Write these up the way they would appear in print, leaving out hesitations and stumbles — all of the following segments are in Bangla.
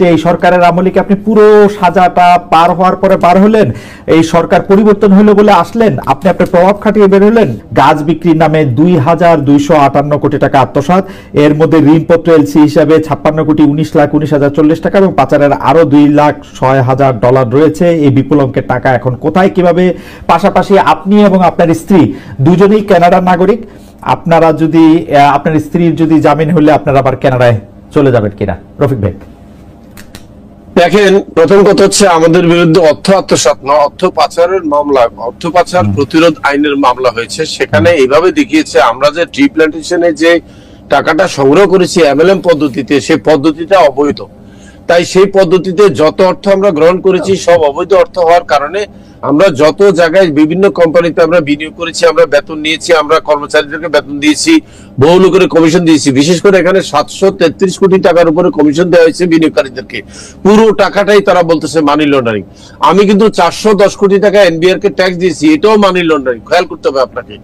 এই সরকারের আমলে কি আপনি পুরো সাজাটা পার হওয়ার পরে পার হলেন? এই সরকার পরিবর্তন হলো বলে আসলেন, আপনি আপনার প্রভাব খাটিয়ে বের হলেন, গাছ বিক্রির নামে ২,২৫৮ কোটি টাকা আত্মসাৎ, এর মধ্যে ঋণপত্র এলসি হিসাবে ৫৬,১৯,১৯,০৪০ টাকা এবং পাচারের আরো $২,০৬,০০০ রয়েছে। এই বিপুল অঙ্কের টাকা এখন কোথায় কিভাবে? পাশাপাশি আপনি এবং আপনার স্ত্রী দুজনেই কানাডার নাগরিক। আপনারা যদি আপনার স্ত্রীর যদি জামিন হলে আপনারা আবার কানাডায় চলে যাবেন কিনা, রফিক ভাই? দেখেন, প্রথম কথা হচ্ছে আমাদের বিরুদ্ধে অর্থ আত্মসাৎ না, অর্থ পাচারের মামলা, অর্থ পাচার প্রতিরোধ আইনের মামলা হয়েছে। সেখানে এইভাবে দেখিয়েছে আমরা যে ট্রি প্ল্যান্টেশনে যে টাকাটা সংগ্রহ করেছি এমএলএম পদ্ধতিতে, সেই পদ্ধতিটা অবৈধ। তাই সেই পদ্ধতিতে যত অর্থ আমরা গ্রহণ করেছি সব অবৈধ অর্থ হওয়ার কারণে আমরা যত জায়গায় বিভিন্ন কোম্পানিতে আমরা বিনিয়োগ করেছি, আমরা বেতন নিয়েছি, আমরা কর্মচারীদেরকে বেতন দিয়েছি, বহু লোকের কমিশন দিয়েছি। বিশেষ করে এখানে 733 কোটি টাকার উপরে কমিশন দেওয়া হয়েছে বিনিয়োগকারীদেরকে। পুরো টাকাটাই তারা বলতেছে মানি লন্ডারিং। আমি কিন্তু 410 কোটি টাকা এনবিআর কে ট্যাক্স দিয়েছি, এটাও মানি লন্ডারিং। খেয়াল করতে হবে আপনাকে,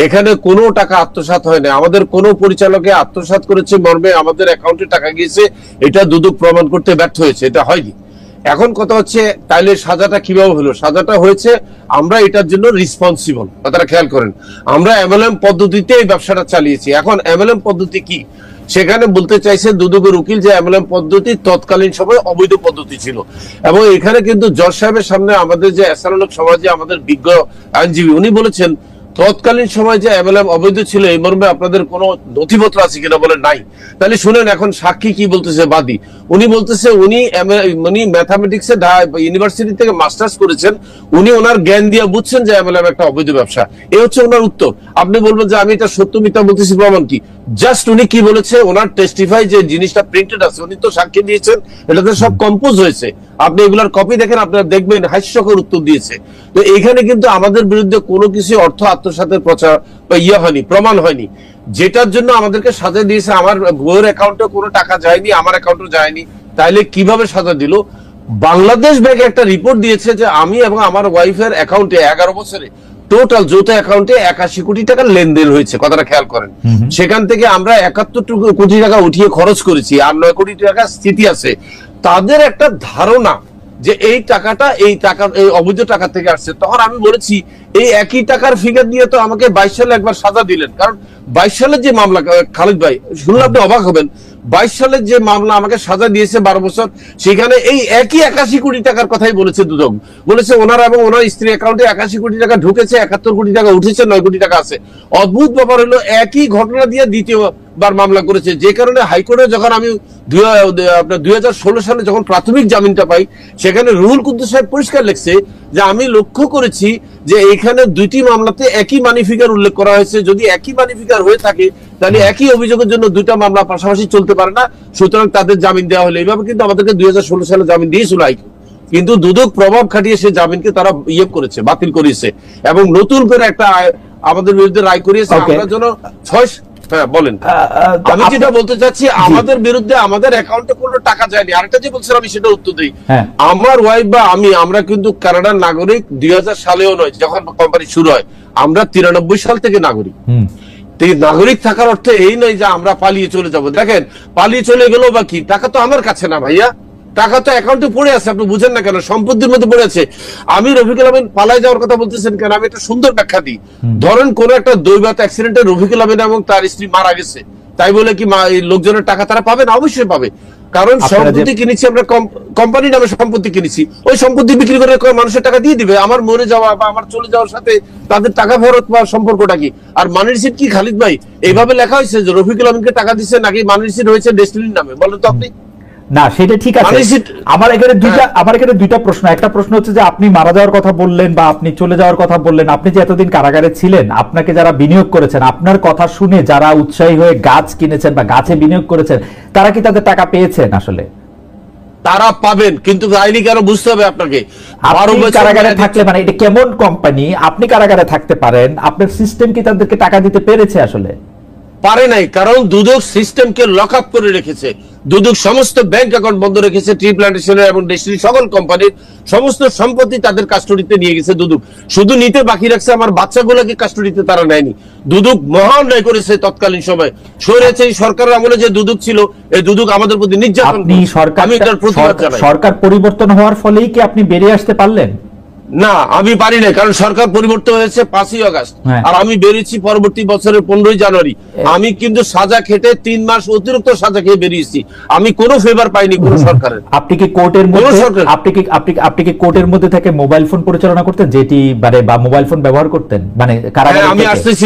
এখানে কোনো টাকা আত্মসাৎ হয় না। আমাদের কোনো পরিচালকে আত্মসাৎ করেছে মর্মে আমাদের অ্যাকাউন্টে টাকা গিয়েছে, এটা দুদক প্রমাণ করতে ব্যর্থ হয়েছে, এটা হয়নি। এখন কথা হচ্ছে তাইলে সাজাটা কিভাবে হলো? সাজাটা হয়েছে আমরা এটার জন্য রেসপন্সিবল, কথাটা খেয়াল করেন। আমরা এমএলএম পদ্ধতিতে এই ব্যবসাটা চালিয়েছি। এখন এমএলএম পদ্ধতি কি? সেখানে বলতে চাইছে দুদকের উকিল যে এমএলএম পদ্ধতি তৎকালীন সময় অবৈধ পদ্ধতি ছিল। এবং এখানে কিন্তু জজ সাহেবের সামনে আমাদের যে এসারলক সমাজে আমাদের বিজ্ঞ আইনজীবী উনি বলেছেন তৎকালীন সময় যে এমএলএম অবৈধ ছিল এই মর্মে আপনাদের কোনো নথিপত্র আছে কিনা, বলে নাই। তাহলে শুনেন এখন সাক্ষী কি বলতেছে, বাদী। উনি বলতেছে উনি ম্যাথামেটিক্সে ইউনিভার্সিটি থেকে মাস্টার্স করেছেন, উনি ওনার জ্ঞান দিয়ে বুঝছেন যে এমএলএম একটা অবৈধ ব্যবসা। এই হচ্ছে ওনার উত্তর। আপনি বলবেন যে আমি এটা সত্য মিথ্যা বলতেছি, প্রমাণ কি? জাস্ট উনি কি বলেছে, ওনার টেস্টিফাই যে জিনিসটা প্রিন্টেড আছে, উনি তো সাক্ষী দিয়েছেন, এটাতে সব কম্পোজ হয়েছে। আপনি এগুলার কপি দেখেন, আপনারা দেখবেন হাস্যকর উত্তর দিয়েছে। তো এখানে কিন্তু আমাদের বিরুদ্ধে কোনো কিছু অর্থ আত্মসাতের প্রচার বা হয়নি, প্রমাণ হয়নি। যেটার জন্য আমাদেরকে সাজা দিয়েছে, আমার বউয়ের অ্যাকাউন্টে কোনো টাকা যায়নি, আমার অ্যাকাউন্টে যায়নি। তাইলে কিভাবে সাজা দিল? বাংলাদেশ ব্যাংক একটা রিপোর্ট দিয়েছে যে আমি এবং আমার ওয়াইফের অ্যাকাউন্টে 11 বছরে টোটাল যৌথ অ্যাকাউন্টে 81 কোটি টাকা লেনদেন হয়েছে, কথাটা খেয়াল করেন। সেখান থেকে আমরা 71 কোটি টাকা উঠিয়ে খরচ করেছি, আর 9 কোটি টাকা স্থিতি আছে। তাদের একটা ধারণা যে এই টাকাটা এই অবৈধ টাকা থেকে আসছে। তখন আমি বলেছি এই একই টাকার ফিগার নিয়ে তো আমাকে 22 সালে একবার সাজা দিলেন। কারণ 22 সালের যে মামলা, খালিদ ভাই শুনলে আপনি অবাক হবেন, 22 সালের যে মামলা আমাকে সাজা দিয়েছে 12 বছর, সেখানে এই একই 81 কোটি টাকার কথাই বলেছে দুদক। বলেছে ওনার এবং ওনার স্ত্রী অ্যাকাউন্টে 81 কোটি টাকা ঢুকেছে, 71 কোটি টাকা উঠেছে, 9 কোটি টাকা আছে। অদ্ভুত ব্যাপার হলো একই ঘটনা দিয়ে দ্বিতীয়বার মামলা করেছে। যে কারণে হাইকোর্টে যখন আমি 2016 সালে যখন প্রাথমিক জামিনটা পাই, সেখানে রুহুল কুদ্দুস সাহেব পরিষ্কার লিখছে যে আমি লক্ষ্য করেছি যে এখানে দুইটি মামলাতে একই মানি ফিগার উল্লেখ করা হয়েছে। যদি একই মানি ফিগার হয়ে থাকে তাহলে একই অভিযোগের জন্য দুইটা মামলা পাশাপাশি চলতে পারে না, সুতরাং তাদের জামিন দেওয়া হলো। এইভাবে কিন্তু আমাদেরকে 2016 সালে জামিন দিয়েছিল হাইকোর্ট, কিন্তু দুদক প্রভাব খাটিয়ে সে জামিনকে তারা করেছে, বাতিল করেছে এবং নতুন করে একটা আমাদের বিরুদ্ধে রায় করিয়েছে। আমরা যেন হ্যাঁ বলেন। আমি যেটা বলতে চাচ্ছি, আমাদের বিরুদ্ধে আমাদের অ্যাকাউন্টে কোনো টাকা যায়নি। আরেকটা যে বলছিলাম আমি সেটা উত্তর দিই। আমার ওয়াইফ বা আমরা কিন্তু কানাডার নাগরিক 2000 সালেও নয়, যখন কোম্পানি শুরু হয়। আমরা 93 সাল থেকে নাগরিক। নাগরিক থাকার অর্থ এই নয় যে আমরা পালিয়ে চলে যাব। দেখেন, পালিয়ে চলে গেল বা কি, টাকা তো আমার কাছে না ভাইয়া, টাকা তো অ্যাকাউন্টে পড়ে আছে। আপনি বুঝেন না কেন? সম্পত্তির মধ্যে পড়ে আছে। আমি রফিকুল আমিন পালায় যাওয়ার কথা বলতেছেন কেন? আমি একটা সুন্দর ব্যাখ্যা দিই। ধরেন কোন একটা দৈবাত অ্যাক্সিডেন্টে রফিকুল আমিন এবং তার স্ত্রী মারা গেছে, তাই বলে কি লোকজনের টাকা তারা পাবে না? অবশ্যই পাবে। কারণ সম্পত্তি কিনেছি আমরা, কোম্পানির নামে সম্পত্তি কিনেছি, ওই সম্পত্তি বিক্রি করে মানুষের টাকা দিয়ে দিবে। আমার মরে যাওয়া বা আমার চলে যাওয়ার সাথে তাদের টাকা ফেরত পাওয়ার সম্পর্কটা কি? আর মানি রিসিট কি খালিদ ভাই এইভাবে লেখা হয়েছে যে রফিকুল আমিনকে টাকা দিচ্ছে, নাকি মানি রিসিট হয়েছে ডেস্টিনির নামে? বলেন তো আপনি। না, সেটা ঠিক আছে। আমার এখানে দুইটা প্রশ্ন। একটা প্রশ্ন হচ্ছে যে আপনি মারা যাওয়ার কথা বললেন বা আপনি চলে যাওয়ার কথা বললেন, আপনি যে এতদিন কারাগারে ছিলেন, আপনাকে যারা বিনিয়োগ করেছেন, আপনার কথা শুনে যারা উৎসাহী হয়ে গাছ কিনেছেন বা গাছে বিনিয়োগ করেছেন, তারা কি তাদের টাকা পেয়েছেন? আসলে তারা পাবেন, কিন্তু আইনি কেন বুঝতে হবে আপনাকে। কারাগারে থাকলে মানে এটা কেমন কোম্পানি? আপনি কারাগারে থাকতে পারেন, আপনার সিস্টেম কি তাদেরকে টাকা দিতে পেরেছে? আসলে পারে নাই, কারণ দুদক সিস্টেমকে লক আপ করে রেখেছে। দুদক সমস্ত ব্যাংক অ্যাকাউন্ট বন্ধ রেখেছে, ট্রি প্ল্যান্টেশনের এবং দেশের সকল কোম্পানির সমস্ত সম্পত্তি তাদের কাস্টডিতে নিয়ে গেছে দুদক। শুধু নিতে বাকি রাখছে আমার বাচ্চাগুলোকে কাস্টডিতে তারা নেয়নি। দুদক মহা অন্যায় করেছে তৎকালীন সময়। এই সরকারের আমলে যে দুদক ছিল, এই দুদক আমাদের প্রতি নির্যাতন। আপনি আমি এটার প্রতিবাদ জানাই। সরকার পরিবর্তন হওয়ার ফলেই কি আপনি বেরিয়ে আসতে পারলেন? না, আমি পারি না, কারণ সরকার পরিবর্তন হয়েছে 5ই আগস্ট, আর আমি বেরিয়েছি পরবর্তী বছরের 15ই জানুয়ারি। আমি কিন্তু সাজা খেটে 3 মাস অতিরিক্ত সাজা খেয়ে বেরিয়েছি। আমি কোনো ফেভার পাইনি কোন সরকারের। আপনি কি কোর্টের মধ্যে আপনি কি কোর্টের মধ্যে থেকে মোবাইল ফোন পরিচালনা করতেন, যেটি বা মোবাইল ফোন ব্যবহার করতেন, মানে কারাগারে আমি থেকে? আসতেছি